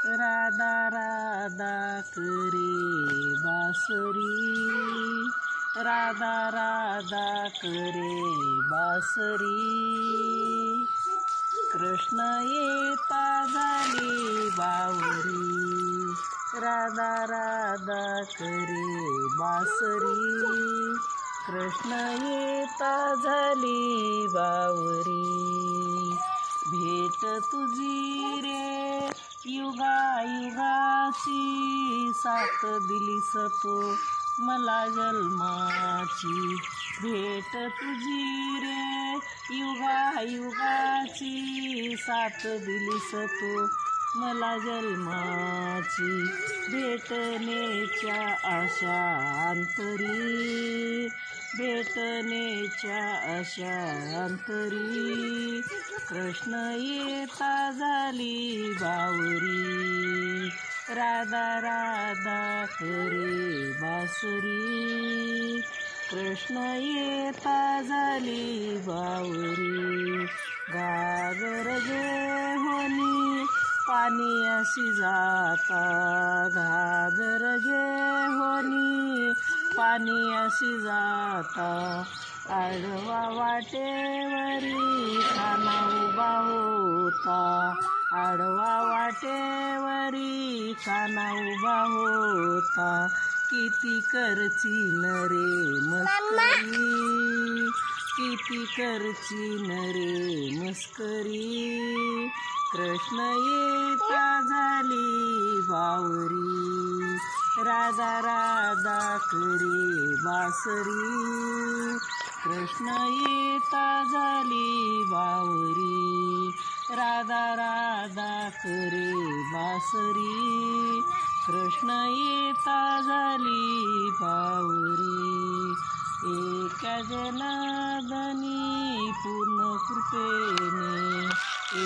राधा राधा करे बासरी, राधा राधा करे बासरी. कृष्ण येता झाली बावरी, राधा राधा करे बासरी. कृष्ण येता झाली बावरी. भेट तुझी रे युगायुगाची, साथ दिलीस तू मला जन्माची. भेट तुझी रे युगायुगाची, साथ दिलीस तू मला जन्माची. भेटण्याच्या आशा अंतरी, भेटण्याच्या आशा अंतरी. कृष्ण येता झाली बावरी, राधा राधा करे बासरी. कृष्ण येता झाली बावरी. घागर गे होनी पाणी अशी जाता, घागर गे होनी पाणी अशी जाता. आडवा वाटेवरी खाना उभा होता, आडवा वाटेवरी खाना उभा होता. किती करचीन रे मस्करी, किती करचीन रे मस्करी. कृष्ण येता झाली बावरी, राधा राधा करे बासरी. कृष्ण येता झाली बावरी, राधा राधा करे बासरी. कृष्ण येता झाली बावरी. एका जनार्दनी पूर्ण कृपेने,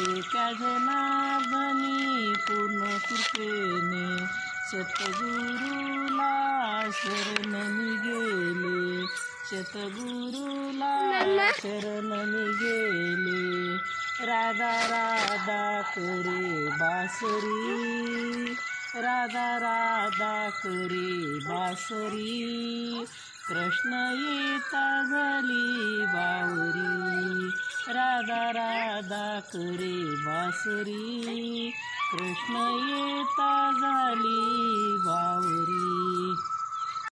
एका जनार्दनी पूर्ण कृपेने. सद्गुरूला शरण मी गेले, सद्गुरूला शरण मी गेले. राधा राधा करे बासरी, राधा राधा करे बासरी. कृष्ण येता झाली बावरी, राधा राधा करे बासरी. कृष्ण येता झाली बावरी.